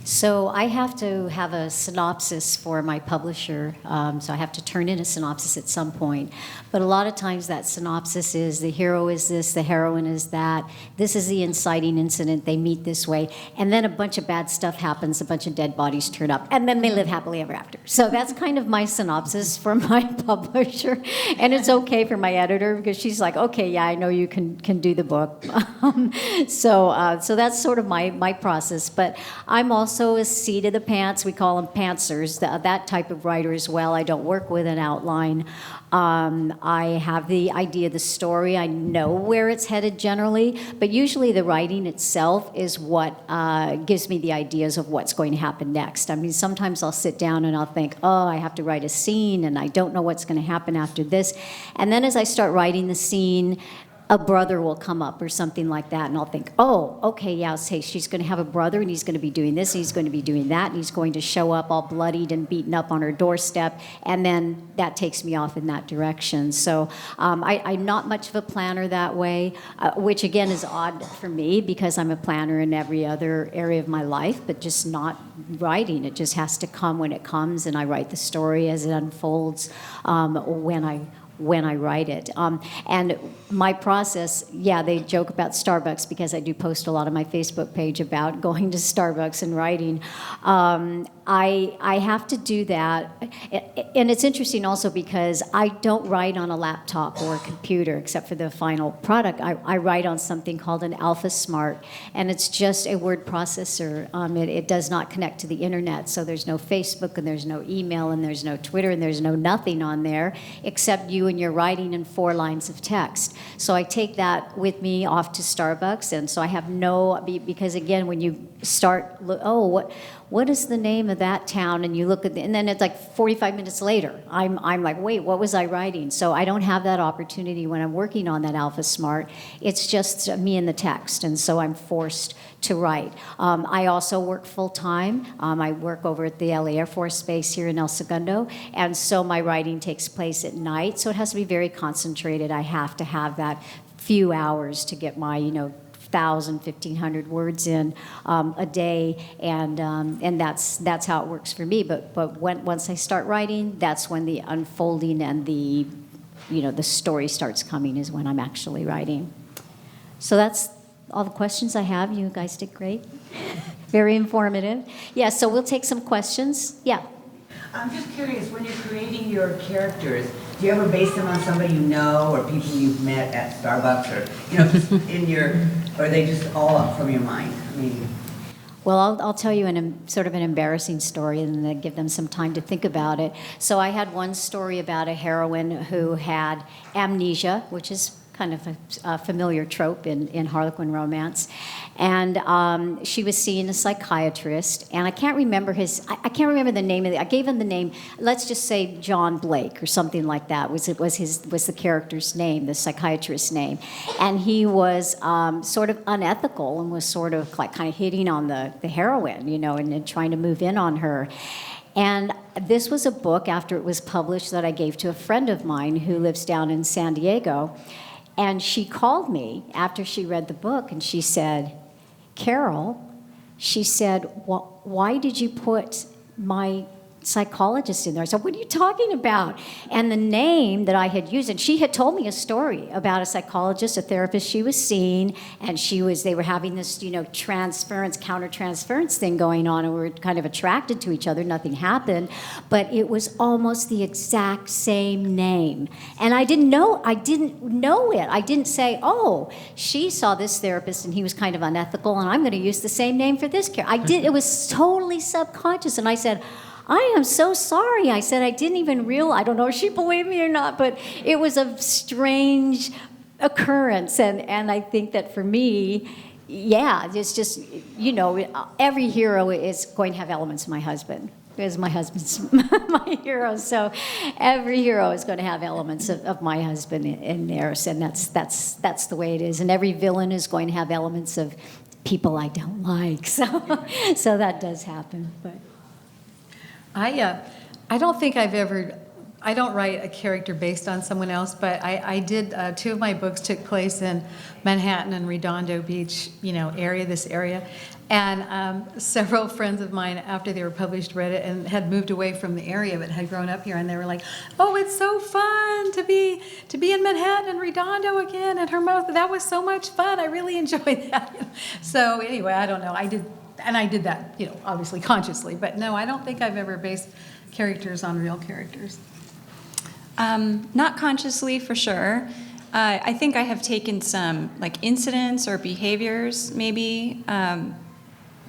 So I have to have a synopsis for my publisher, so I have to turn in a synopsis at some point. But a lot of times that synopsis is the hero is this, the heroine is that, this is the inciting incident, they meet this way, and then a bunch of bad stuff happens, a bunch of dead bodies turn up, and then they live happily ever after. So that's kind of my synopsis for my publisher, and it's okay for my editor because she's like, okay, yeah, I know you can do the book. So that's sort of my process. But I'm also a seat of the pants. We call them pantsers, that type of writer as well. I don't work with an outline. I have the idea of the story. I know where it's headed generally, but usually the writing itself is what gives me the ideas of what's going to happen next. I mean, sometimes I'll sit down and I'll think, oh, I have to write a scene, and I don't know what's going to happen after this. And then as I start writing the scene, a brother will come up or something like that, and I'll think, oh, okay, yeah, say she's going to have a brother, and he's going to be doing this, and he's going to be doing that, and he's going to show up all bloodied and beaten up on her doorstep, and then that takes me off in that direction. So I'm not much of a planner that way, which again is odd for me because I'm a planner in every other area of my life, but just not writing. It just has to come when it comes, and I write the story as it unfolds when I write it. And my process, yeah, they joke about Starbucks because I do post a lot on my Facebook page about going to Starbucks and writing. I have to do that. And it's interesting also because I don't write on a laptop or a computer except for the final product. I write on something called an Alpha Smart, and it's just a word processor. It does not connect to the internet, so there's no Facebook, and there's no email, and there's no Twitter, and there's no nothing on there except you and your writing and 4 lines of text. So I take that with me off to Starbucks, and so I have because again, when you start, what is the name of that town? And you look at and then it's like 45 minutes later, I'm like, wait, what was I writing? So I don't have that opportunity when I'm working on that Alpha Smart. It's just me and the text, and so I'm forced to write. I also work full-time. I work over at the LA Air Force Base here in El Segundo, and so my writing takes place at night, so it has to be very concentrated. I have to have that few hours to get my, 1,000, 1,500 words in a day, and that's how it works for me. But once I start writing, that's when the unfolding and the story starts coming, is when I'm actually writing. So that's all the questions I have. You guys did great. Very informative. Yeah, so we'll take some questions. Yeah. I'm just curious, when you're creating your characters, do you ever base them on somebody you know or people you've met at Starbucks or, just or are they just all up from your mind? I mean... Well, I'll tell you sort of an embarrassing story and then give them some time to think about it. So I had one story about a heroine who had amnesia, which is kind of a familiar trope in Harlequin romance. And she was seeing a psychiatrist, and I can't remember the name of I gave him the name, let's just say John Blake or something like that was the character's name, the psychiatrist's name. And he was sort of unethical and was sort of like kind of hitting on the heroine, and trying to move in on her. And this was a book, after it was published, that I gave to a friend of mine who lives down in San Diego. And she called me after she read the book, and she said, Carol, she said, why did you put my psychologist in there? I said, what are you talking about? And the name that I had used, and she had told me a story about a psychologist, a therapist she was seeing, and they were having this, counter-transference thing going on, and we were kind of attracted to each other. Nothing happened, but it was almost the exact same name. And I didn't know it. I didn't say, oh, she saw this therapist and he was kind of unethical, and I'm going to use the same name for this character. It was totally subconscious, and I said, I am so sorry. I said, I didn't even realize, I don't know if she believed me or not, but it was a strange occurrence. And I think that for me, yeah, it's just, every hero is going to have elements of my husband. Because my husband's my hero, so every hero is going to have elements of my husband in theirs, and that's the way it is. And every villain is going to have elements of people I don't like. So that does happen. But I don't think I don't write a character based on someone else, but I did, two of my books took place in Manhattan and Redondo Beach, this area. And several friends of mine, after they were published, read it and had moved away from the area but had grown up here, and they were like, "Oh, it's so fun to be in Manhattan and Redondo again, and Hermosa. That was so much fun. I really enjoyed that." So anyway, I don't know. I did that, obviously consciously, but no, I don't think I've ever based characters on real characters. Not consciously, for sure. I think I have taken some incidents or behaviors, maybe.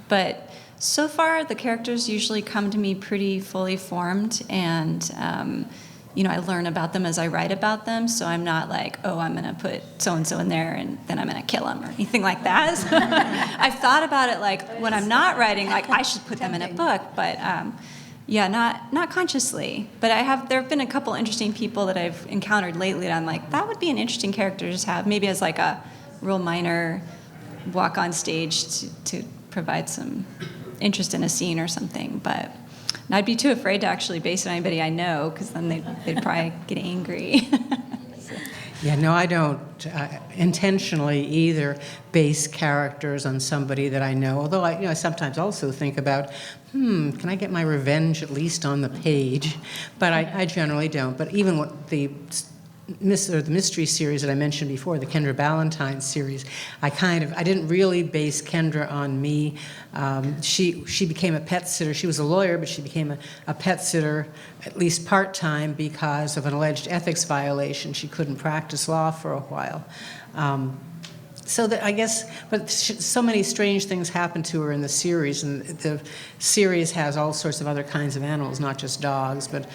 But so far, the characters usually come to me pretty fully formed, and I learn about them as I write about them. So I'm not like, oh, I'm going to put so-and-so in there, and then I'm going to kill them or anything like that. I've thought about it when I'm not writing, I should put them in a book, but not consciously. But there have been a couple interesting people that I've encountered lately that I'm like, that would be an interesting character to just have, maybe as a real minor walk on stage to provide some interest in a scene or something. But I'd be too afraid to actually base it on anybody I know, because then they'd probably get angry. Yeah, no, I don't intentionally either base characters on somebody that I know, although I sometimes also think about, can I get my revenge at least on the page? But I generally don't. But even what the mystery series that I mentioned before, the Kendra Ballantyne series, I didn't really base Kendra on me. She became a pet sitter. She was a lawyer, but she became a pet sitter, at least part-time, because of an alleged ethics violation. She couldn't practice law for a while. So that I guess, but so many strange things happened to her in the series, and the series has all sorts of other kinds of animals, not just dogs, but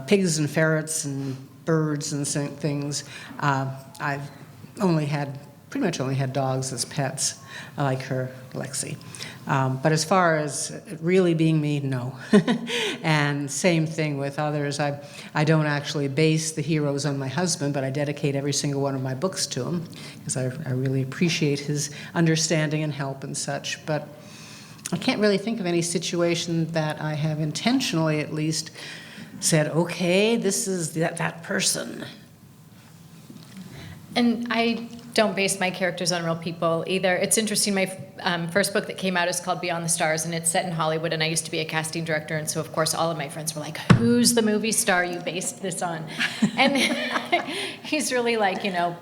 pigs and ferrets and birds and things. I've pretty much only had dogs as pets, like her, Lexi. But as far as really being me, no. And same thing with others. I don't actually base the heroes on my husband, but I dedicate every single one of my books to him, because I really appreciate his understanding and help and such. But I can't really think of any situation that I have intentionally, at least, said, okay, this is that person. And I don't base my characters on real people either. It's interesting, my first book that came out is called Beyond the Stars, and it's set in Hollywood, and I used to be a casting director, and so of course all of my friends were like, who's the movie star you based this on? And he's really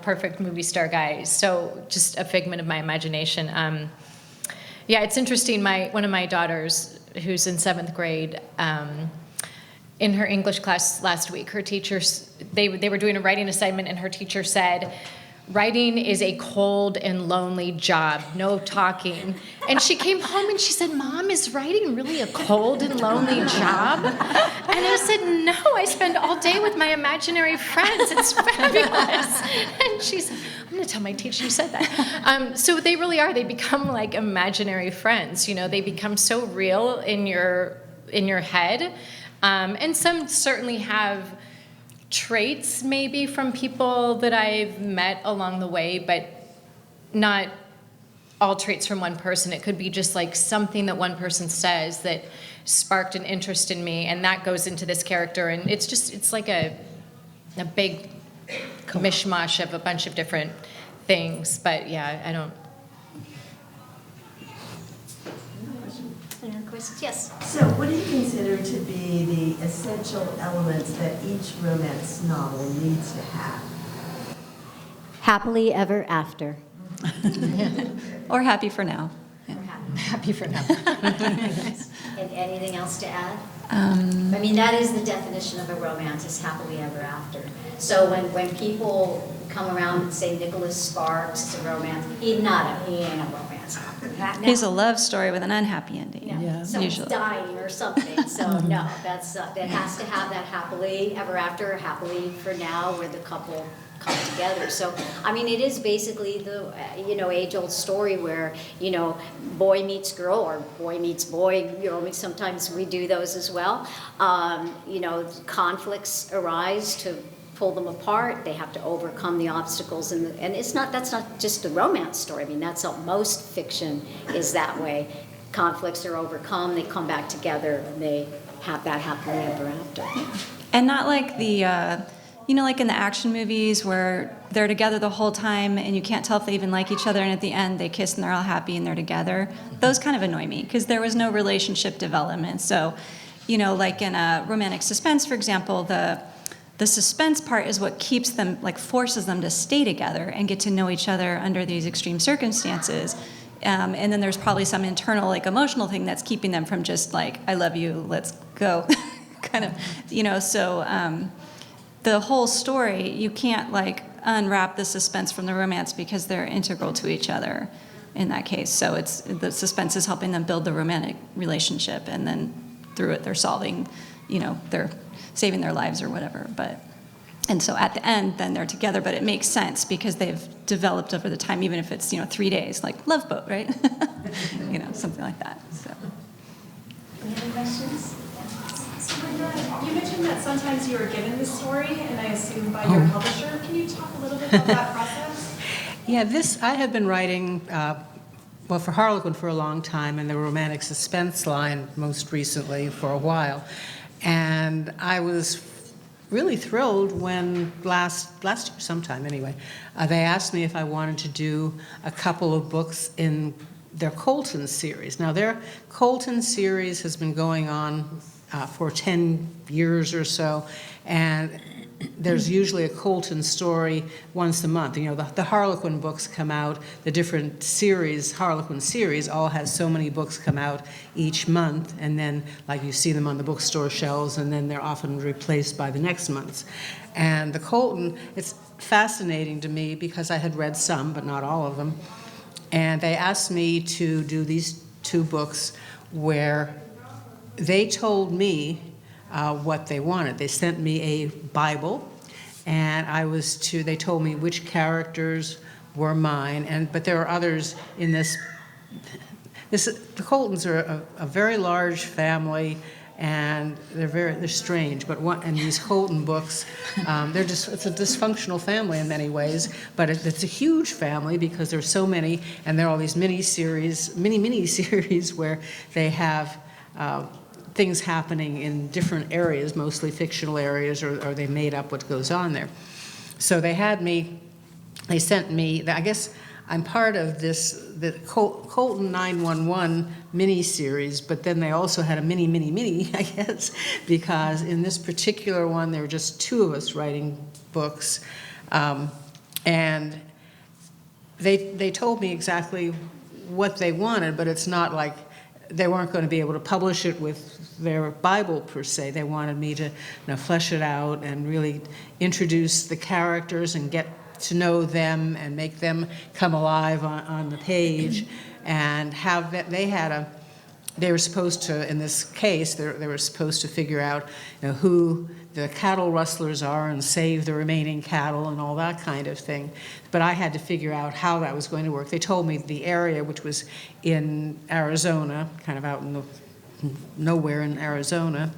perfect movie star guy, so just a figment of my imagination. It's interesting, one of my daughters, who's in 7th grade, in her English class last week, her teachers, they were doing a writing assignment, and her teacher said, "Writing is a cold and lonely job, no talking." And she came home and she said, "Mom, is writing really a cold and lonely job?" And I said, "No, I spend all day with my imaginary friends. It's fabulous." And she said, "I'm going to tell my teacher you said that." So they really are. They become like imaginary friends. They become so real in your head. And some certainly have traits maybe from people that I've met along the way, but not all traits from one person. It could be just something that one person says that sparked an interest in me, and that goes into this character. And it's like a big mishmash of a bunch of different things. But yeah, I don't. any other questions? Yes. So what do you consider to be the essential elements that each romance novel needs to have? Happily ever after. Or happy for now. Happy for now. And anything else to add? I mean, that is the definition of a romance, is happily ever after. So when people come around and say Nicholas Sparks is a romance, he ain't a romance. He's a love story with an unhappy ending. Someone's Usually. dying or something. So no, that has to have that happily ever after, happily for now, where the couple come together. So I mean, it is basically the age-old story where boy meets girl or boy meets boy. Sometimes we do those as well. Conflicts arise to pull them apart. They have to overcome the obstacles, and that's not just a romance story. I mean, that's how most fiction is that way. Conflicts are overcome, they come back together, and they have that happily ever after. And not like the, like in the action movies where they're together the whole time and you can't tell if they even like each other, and at the end they kiss and they're all happy and they're together. Those kind of annoy me because there was no relationship development. So, like in a romantic suspense, for example, the suspense part is what keeps them, like forces them to stay together and get to know each other under these extreme circumstances. And then there's probably some internal, like, emotional thing that's keeping them from just like, I love you, let's go, kind of, So the whole story, you can't like unwrap the suspense from the romance because they're integral to each other in that case. So the suspense is helping them build the romantic relationship, and then through it they're solving, they're saving their lives or whatever. And so at the end, then they're together, but it makes sense because they've developed over the time, even if it's, 3 days, like Love Boat, right? Something like that. So. Any other questions? So Linda, you mentioned that sometimes you were given the story, and I assume by your publisher. Can you talk a little bit about that process? Yeah, I have been writing, for Harlequin for a long time, and the romantic suspense line most recently for a while. And I was really thrilled when last year sometime anyway, they asked me if I wanted to do a couple of books in their Colton series. Now their Colton series has been going on for 10 years or so, and there's usually a Colton story once a month. The Harlequin books come out, the different series, Harlequin series, all has so many books come out each month, and then like you see them on the bookstore shelves, and then they're often replaced by the next month's. And the Colton, it's fascinating to me because I had read some, but not all of them, and they asked me to do these 2 books where they told me what they wanted. They sent me a Bible, and they told me which characters were mine, but there are others in this. The Coltons are a very large family, and they're strange. And these Colton books, it's a dysfunctional family in many ways, but it's a huge family because there's so many, and there are all these mini series where they have things happening in different areas, mostly fictional areas, or they made up what goes on there. So they sent me, I guess I'm part of the Colton 911 mini-series, but then they also had a mini, I guess, because in this particular one, there were just 2 of us writing books. And they told me exactly what they wanted, but it's not like they weren't going to be able to publish it with their Bible per se. They wanted me to flesh it out and really introduce the characters and get to know them and make them come alive on the page, and have that they were supposed to, in this case, they were supposed to figure out who the cattle rustlers are and save the remaining cattle and all that kind of thing. But I had to figure out how that was going to work. They told me the area, which was in Arizona, kind of out in nowhere in Arizona.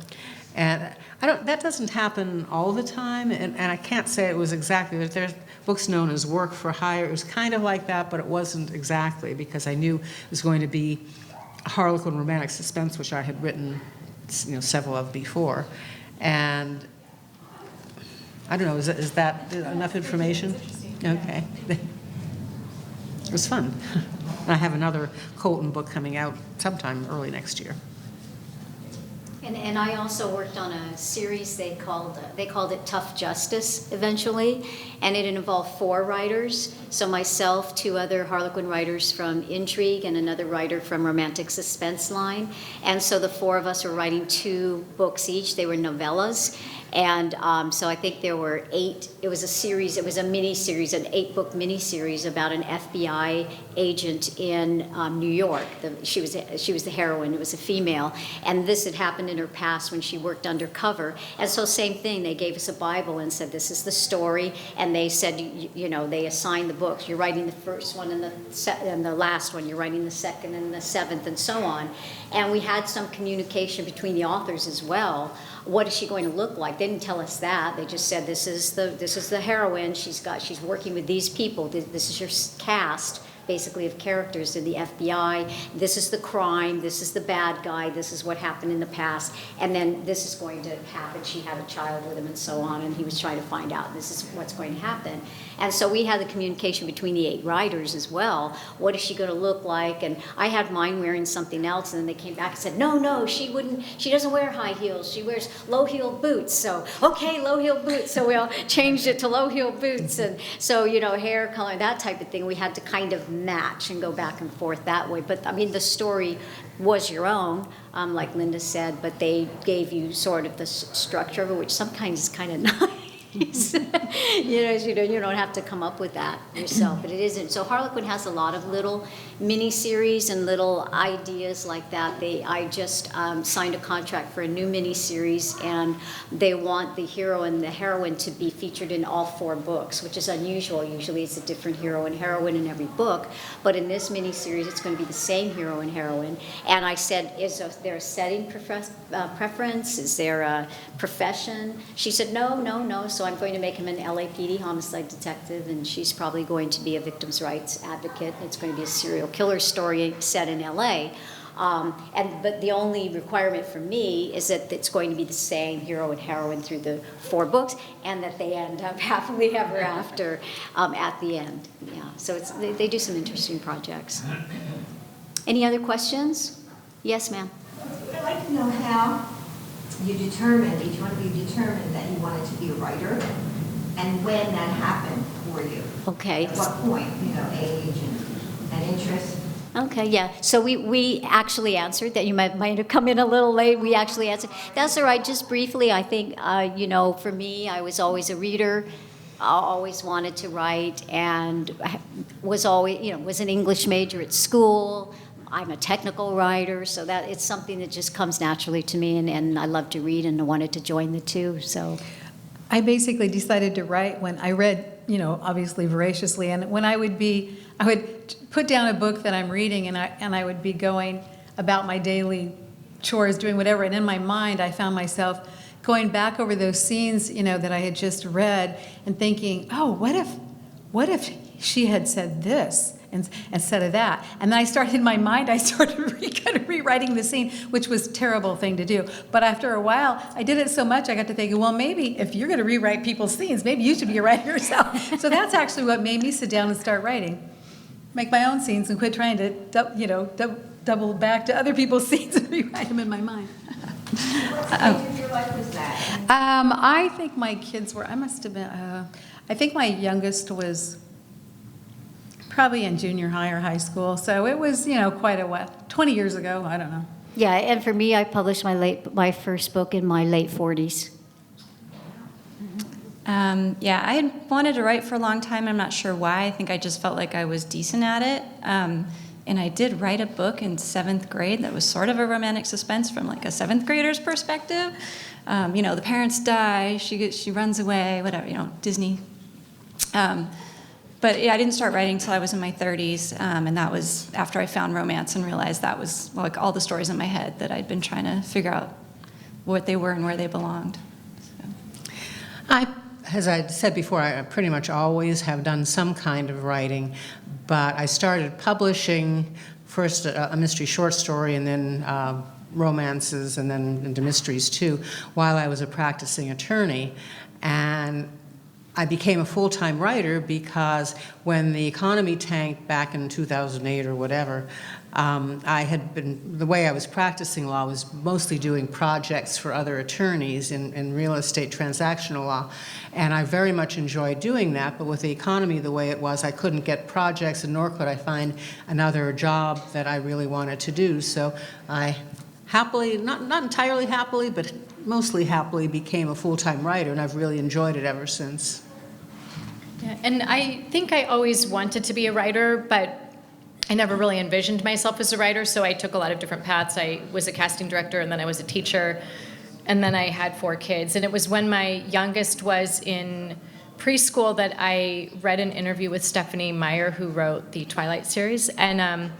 And that doesn't happen all the time, and I can't say it was exactly, but there's books known as work for hire. It was kind of like that, but it wasn't exactly, because I knew it was going to be a Harlequin romantic suspense, which I had written several of before. And I don't know, is that enough information? Okay. It was fun. And I have another Colton book coming out sometime early next year. And I also worked on a series they called it Tough Justice eventually, and it involved 4 writers. So myself, 2 other Harlequin writers from Intrigue, and another writer from Romantic Suspense line. And so the 4 of us were writing 2 books each. They were novellas. And so I think there were 8. It was a series. It was a mini-series, an 8-book mini-series about an FBI agent in New York. She was the heroine. It was a female, and this had happened in her past when she worked undercover. And so same thing. They gave us a Bible and said, "This is the story." And they said, they assigned the books. You're writing the first one and the last one. You're writing the second and the 7th, and so on. And we had some communication between the authors as well what is she going to look like? They didn't tell us that. They just said, this is the heroine. She's working with these people. This is your cast, basically, of characters in the FBI. This is the crime. This is the bad guy. This is what happened in the past. And then this is going to happen. She had a child with him and so on, and he was trying to find out this is what's going to happen. And so we had the communication between the 8 writers as well. What is she going to look like? And I had mine wearing something else, and then they came back and said, no, she doesn't wear high heels. She wears low-heeled boots. So, okay, low-heeled boots. So we all changed it to low-heeled boots. And so, hair color, that type of thing, we had to kind of match and go back and forth that way. But, I mean, the story was your own, like Linda said, but they gave you sort of the structure of it, which sometimes is kind of nice. You don't have to come up with that yourself, but it isn't. So Harlequin has a lot of little mini-series and little ideas like that. I just signed a contract for a new mini-series, and they want the hero and the heroine to be featured in all 4 books, which is unusual. Usually it's a different hero and heroine in every book, but in this mini-series it's going to be the same hero and heroine. And I said, is there a setting preference? Is there a profession? She said, no. So I'm going to make him an LAPD homicide detective, and she's probably going to be a victims' rights advocate. It's going to be a serial killer story set in LA. But the only requirement for me is that it's going to be the same hero and heroine through the 4 books, and that they end up happily ever after at the end. Yeah. So they do some interesting projects. Any other questions? Yes, ma'am. I'd like to know how each one of you determined that you wanted to be a writer, and when that happened for you. Okay. At what point, age and interest. Okay, yeah. So we actually answered that. You might have come in a little late. We actually answered. That's all right. Just briefly, I think, for me, I was always a reader. I always wanted to write, and was always, was an English major at school. I'm a technical writer, so that it's something that just comes naturally to me, and I love to read, and I wanted to join the 2. So I basically decided to write when I read, obviously voraciously, and when I would put down a book that I'm reading, and I would be going about my daily chores, doing whatever, and in my mind I found myself going back over those scenes, that I had just read, and thinking, oh, what if she had said this instead of that? And then I started kind of rewriting the scene, which was a terrible thing to do. But after a while, I did it so much, I got to thinking, well, maybe if you're going to rewrite people's scenes, maybe you should be a writer yourself. So that's actually what made me sit down and start writing. Make my own scenes and quit trying to, double back to other people's scenes and rewrite them in my mind. What stage of your life was that? I think my kids were, I think my youngest was probably in junior high or high school. So it was, quite a while, 20 years ago, I don't know. yeah, and for me, I published my first book in my late 40s. I had wanted to write for a long time. I'm not sure why. I think I just felt like I was decent at it. And I did write a book in 7th grade that was sort of a romantic suspense from like a 7th grader's perspective. The parents die, she runs away, whatever, Disney. But yeah, I didn't start writing until I was in my 30s, and that was after I found romance and realized that was like all the stories in my head that I'd been trying to figure out what they were and where they belonged. So. As I said before, I pretty much always have done some kind of writing, but I started publishing first a mystery short story and then romances and then into mysteries too while I was a practicing attorney. And I became a full-time writer because when the economy tanked back in 2008 or whatever, the way I was practicing law was mostly doing projects for other attorneys in real estate transactional law. And I very much enjoyed doing that, but with the economy the way it was, I couldn't get projects, and nor could I find another job that I really wanted to do. So I happily, not entirely happily, but mostly happily became a full-time writer, and I've really enjoyed it ever since. Yeah, and I think I always wanted to be a writer, but I never really envisioned myself as a writer, so I took a lot of different paths. I was a casting director, and then I was a teacher, and then I had 4 kids. And it was when my youngest was in preschool that I read an interview with Stephanie Meyer, who wrote the Twilight series, and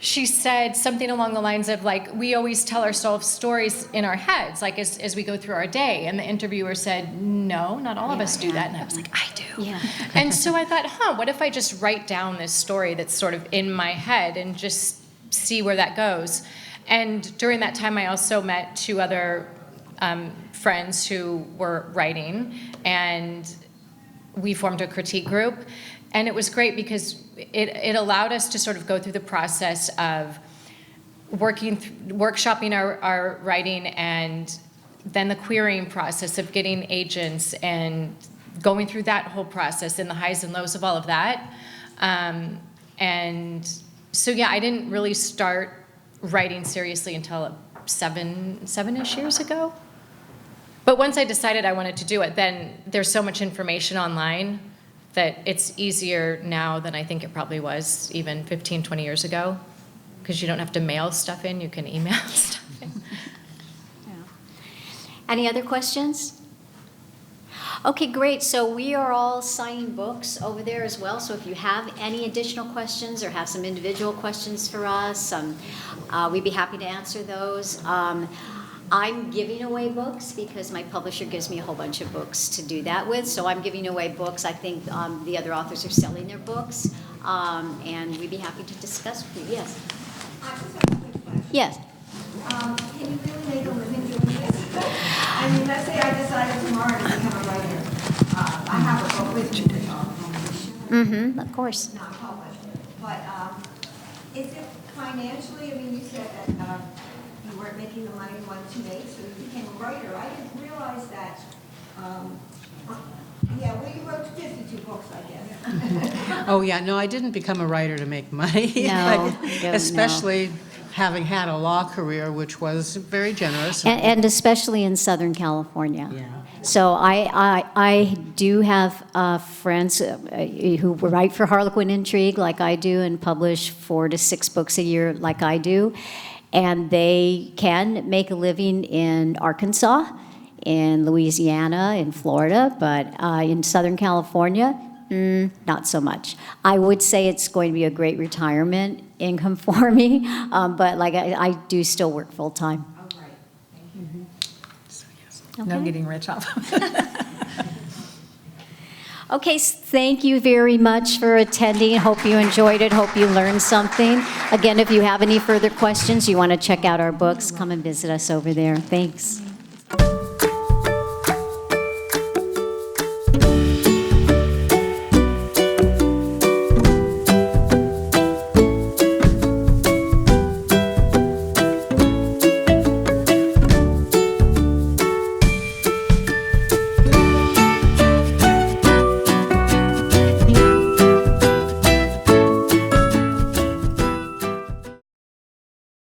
she said something along the lines of like, we always tell ourselves stories in our heads, like as we go through our day. And the interviewer said, no, not all of us do that. And I was like, I do. Yeah. And so I thought, what if I just write down this story that's sort of in my head and just see where that goes? And during that time, I also met 2 other friends who were writing, and we formed a critique group. And it was great because it allowed us to sort of go through the process of workshopping our writing, and then the querying process of getting agents and going through that whole process and the highs and lows of all of that. And so, yeah, I didn't really start writing seriously until 7-ish years ago. But once I decided I wanted to do it, then there's so much information online that it's easier now than I think it probably was even 15, 20 years ago, because you don't have to mail stuff in, you can email stuff in. Any other questions? Okay, great. So we are all signing books over there as well. So if you have any additional questions or have some individual questions for us, we'd be happy to answer those. I'm giving away books because my publisher gives me a whole bunch of books to do that with. So I'm giving away books. I think the other authors are selling their books, and we'd be happy to discuss with you. Yes. I just have a quick question. Yes. Can you really make a living doing this? I mean, let's say I decided tomorrow to become a writer. I have a book with me, which I'll Mm-hmm. Of course. not published. But is it financially, I mean, you said that you weren't making the money you wanted to make, so you became a writer. I didn't realize that, well, you wrote 52 books, I guess. Oh, yeah, no, I didn't become a writer to make money. No, Especially having had a law career, which was very generous. And especially in Southern California. Yeah. So I do have friends who write for Harlequin Intrigue like I do and publish 4 to 6 books a year like I do. And they can make a living in Arkansas, in Louisiana, in Florida, but in Southern California, not so much. I would say it's going to be a great retirement income for me, but like I do still work full time. Oh, right. Thank you. No Okay. getting rich off of it. Okay, thank you very much for attending. Hope you enjoyed it. Hope you learned something. Again, if you have any further questions, you want to check out our books, come and visit us over there. Thanks.